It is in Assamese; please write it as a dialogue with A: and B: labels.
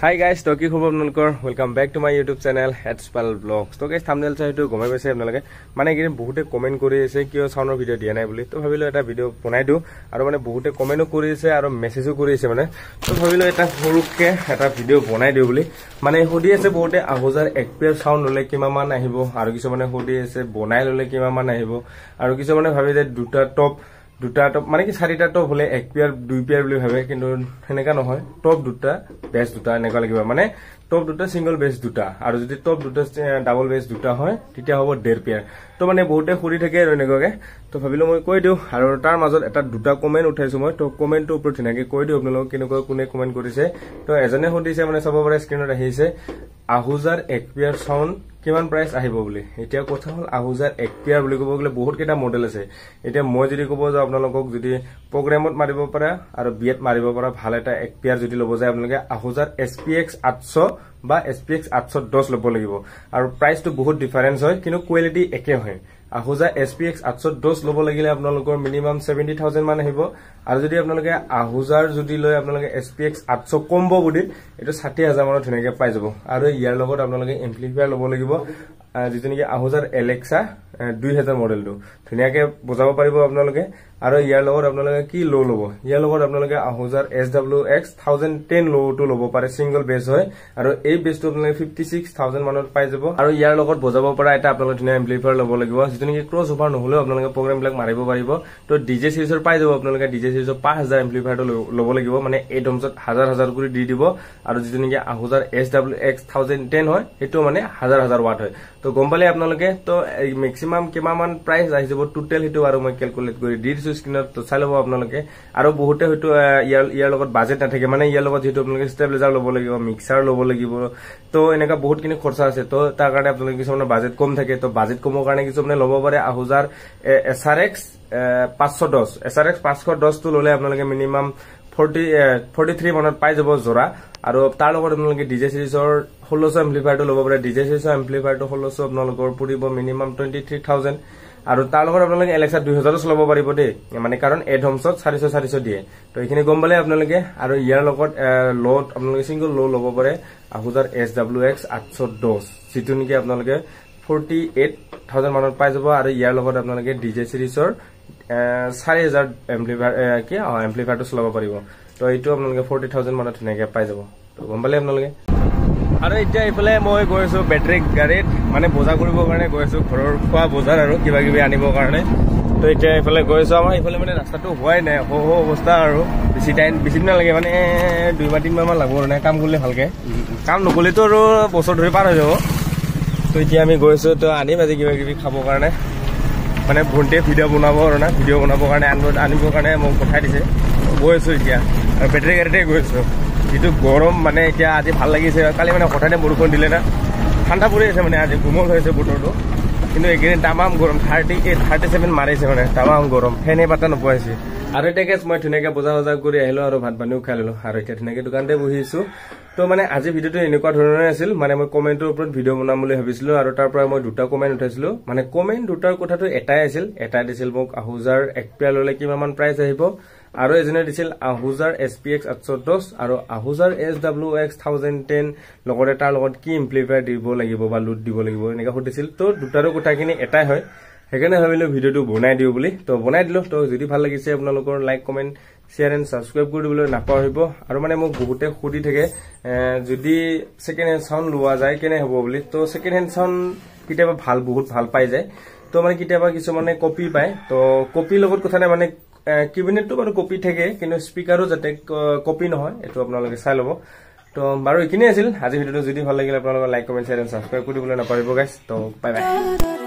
A: Hi guys, to ki khobor apnalokor welcome back to my YouTube channel Hatspal Vlogs. To guys thumbnail cha etu gomai paise apnaloke mane ekদিন বহুতে কমেন্ট কৰি আছে কিয় সাউন্ডৰ ভিডিও দিয়া নাই বুলি তো ভাবিলো এটা ভিডিও বনাই দিও আৰু মানে বহুতে কমেন্টও কৰি আছে আৰু মেছেজও কৰি আছে মানে তো ভাবিলো এটা সৰুকে এটা ভিডিও বনাই দিও বুলি মানে হদি আছে বহুতে 1000 এফপিএস সাউন্ড ললে কিমান মান আহিব আৰু কিছু মানে হদি আছে বনাই ললে কিমান মান আহিব আৰু কিছু মানে ভাবি যে দুটা টপ মানে কি চাৰিটা টপ হলে এক পেয়াৰ দুই পেয়াৰ বুলি ভাবে কিন্তু হেনেকা নহয় টপ দুটা বেস দুটা এনেকা লাগিব মানে টপ দুটা সিঙ্গল বেস দুটা আৰু যদি টপ দুটা ডাবল বেস দুটা হয় তেতিয়া হ'ব 1.5 পেয়াৰ তো মানে বহুতে খুৰি থাকে এনেকাকে তো ভাবিলো মই কৈ দিও আৰু তাৰ মাজত এটা দুটা কমেন্ট উঠাইছো মই তো কমেন্টৰ ওপৰত ধুনীয়াকৈ কৈ দিও আপোনালোক কেনেকৈ কোনে কমেন্ট কৰিছে তো এজনে সুধিছে মানে সব পৰা স্ক্ৰিনত আহিছে 1000 এক পেয়াৰ সাউন্ড কিমান প্ৰাইস আহিব বুলি এতিয়া কথা হল 1000 এক পেয়াৰ বুলি ক'ব গলে বহুত কেটা মডেল আছে এতিয়া মই যদি ক'ব যে আপোনালোকক যদি প্ৰগ্ৰামত মাৰিব পাৰা আৰু বিএত মাৰিব পাৰা ভাল এটা এক পেয়াৰ যদি লব যায় আপোনালোকে 1000 SPX 800 বা SPX 810 লব লাগিব আৰু প্ৰাইসটো বহুত ডিফাৰেন্স হয় কিন্তু কোৱালিটি একে হয় 1000 SPX 810 লব লাগিলে আপোনালোকৰ মিনিমাম 70000 মান আহিব আৰু যদি আপোনালোকে 1000 যদি লয় আপোনালোকে SPX 800 কম্বো বডি এটো 60000 মানত ধুনীয়াকৈ পাই যাব আৰু ইয়াৰ লগত আপোনালোকে এম্প্লিফায়াৰ লব লাগিব যেটো নেকি 1000 Alexa 2000 মডেলটো ধুনীয়াকৈ বজাব পাৰিব আপোনালোকে আৰু ইয়াৰ লগত আপোনালোকে কি লো লব ইয়াৰ লগত আপোনালোকে 1000 SWX 1010 লোটো লব পাৰে সিঙ্গল বেস হয় আৰু এই বেসটো আপোনালোকে 56000 মানত পাই যাব আৰু ইয়াৰ লগত বজাব পৰা এটা আপোনালোকে ধুনীয়া এম্প্লিফায়াৰ লব লাগিব যেটো নেকি ক্ৰস ওভাৰ নহলে আপোনালোকে প্ৰগ্ৰাম বিলাক মাৰিব পাৰিব তো ডিজে সিৰিজৰ পাই যাব আপোনালোকে ডিজে সিৰিজৰ 5000 এম্প্লিফায়াৰটো লব লাগিব মানে এই দমছত হাজাৰ কৰি দি দিব আৰু যেটো নেকি 1000 SWX 1010 হয় এটো মানে হাজাৰ ওয়াট হয় তো গম্পালে আপোনালোকে তো ম্যাক্সিমাম কিমান প্ৰাইস আহি যাব টোটাল হেতু আৰু মই ক্যালকুলেট কৰি দি দিছো স্ক্ৰিনত তো চাই লব আপোনালোকে আৰু বহুতে হয়তো ইয়াৰ লগত বাজেট নাথাকে মানে ইয়াৰ লগত যেটো আপোনালোকে ষ্টেবিলাইজাৰ লব লাগিব মিক্সাৰ লব লাগিব তো এনেকা বহুত কিনি খৰচা আছে তো তাৰ কাৰণে আপোনালোকে কিছুমান বাজেট কম থাকে তো বাজেট কমৰ কাৰণে কিছুমানে লব পাৰে 1000 SRX 510 SRX 510 তো ললে আপোনালোকে মিনিমাম 43 মানত পাই যাব জোৰা আৰু তাৰ লগত আপোনালোকে ডিজে সিৰিজৰ 1600 এম্প্লিফায়াৰটো লব পাৰে ডিজে সিৰিজৰ এম্প্লিফায়াৰটো 1600 আপোনালোকৰ পৰিব মিনিমাম 23000 আৰু তাৰ লগত আপোনালোকে Alexa 2000 লব পাৰিব দে মানে কাৰণ এডমছত 400 দিয়ে তো এখিনি গম পালে আপোনালোকে আৰু ইয়াৰ লগত লোড আপোনালোকে সিঙ্গল লো লব পাৰে 1000 SWX 810 যেটো নেকি আপোনালোকে 48000 মানত পাই যাব আৰু ইয়াৰ লগত আপোনালোকে ডিজে সিৰিজৰ 4000 এম্প্লিফায়াৰটো চলাব পাৰিব তো এইটো আপোনালোকে 40000 মানত ধুনীয়াকৈ পাই যাব তো গম পালে আপোনালোকে আৰু এতিয়া ইফালে মই গৈছো বেটাৰী গাড়ীত মানে বজাৰ কৰিবৰ কাৰণে গৈছো ঘৰৰ খোৱা বজাৰ আৰু কিবা কিবি আনিবৰ কাৰণে তো এতিয়া ইফালে গৈছো আমাৰ ইফালে মানে ৰাস্তাটো হোৱাই নাই হো অৱস্থা আৰু বেছি দিন নালাগে মানে 2-3 মাহ মান লাগব আৰু কাম কৰিলে ভালকে কাম নকৰিলেতো আৰু বছৰ ধৰি পাৰ হৈ যাব তো এতিয়া আমি গৈছো তো আনিম আজি কিবা কিবি খাবৰ কাৰণে মানে ভন্টিয়ে ভিডিও বনাব আৰু না ভিডিও বনাবৰ কাৰণে আনিবৰ কাৰণে মোক পঠাই দিছে গৈছো এতিয়া আৰু বেটাৰী গাড়ীতে গৈছো যেটো গৰম মানে এতিয়া আজি ভাল লাগিছে কালি মানে হঠাতে বৰষুণ দিলে না ঠাণ্ডা পৰি আছে মানে আজি কোমল হৈছে বতৰটো কিন্তু এইকেইদিন তামাম গৰম 37 মাৰিছে মানে তামাম গৰম ফেনে পাতা নপোৱাইছে আৰু এতিয়া গেছ মই ধুনীয়াকৈ বজাৰ কৰি আহিলো আৰু ভাত পানীও খাই ললো আৰু এতিয়া ধুনীয়াকৈ দোকানতে বহিছো তো মানে আজি ভিডিওটো এনেকুৱা ধৰণৰ আছিল মানে মই কমেন্টৰ ওপৰত ভিডিও বনাম বুলি ভাবিছিলো আৰু তাৰ পৰা মই দুটা কমেন্ট উঠাইছিলো মানে কমেন্ট দুটাৰ কথাটো এটাই আছিল এটা দিছিল মোক 1000 এক পেয়াৰ ললে কিমান প্ৰাইস আহিব আৰু এজনে দিছিল 1000 SPX 810 আৰু 1000 SWX 1010 লগতে তাৰ লগত কি এম্প্লিফায়াৰ দিব লাগিব বা লুট দিব লাগিব এনেকা সুধিছিল তো দুটাৰো কথাখিনি এটাই হয় সেইকাৰণে ভাবিলো ভিডিওটো বনাই দিও বুলি তো বনাই দিলো তো যদি ভাল লাগিছে আপোনালোকৰ like comment share and subscribe কৰি দিবলৈ নাপাহৰিব আৰু মানে মোক বহুতে খুদি থাকে যদি সেকেন্ড হ্যান্ড সাউন্ড লোৱা যায় কেনে হ'ব বুলি তো সেকেন্ড হ্যান্ড সাউন্ড কিটাবা বহুত ভাল পাই যায় তো মানে কিটাবা কিছু মানে কপি পায় তো কপি লগত কথা নাই মানে কিবিনেটটো বাৰু কপি থাকে কিন্তু স্পিকাৰো যাতে কপি নহয় এটো আপোনালোকে চাই লব তো বাৰু ইখিনি আছিল আজি ভিডিওটো যদি ভাল লাগিলে আপোনালোকে like comment share and subscribe কৰি দিবলৈ নাপাহৰিব গাইস তো বাই বাই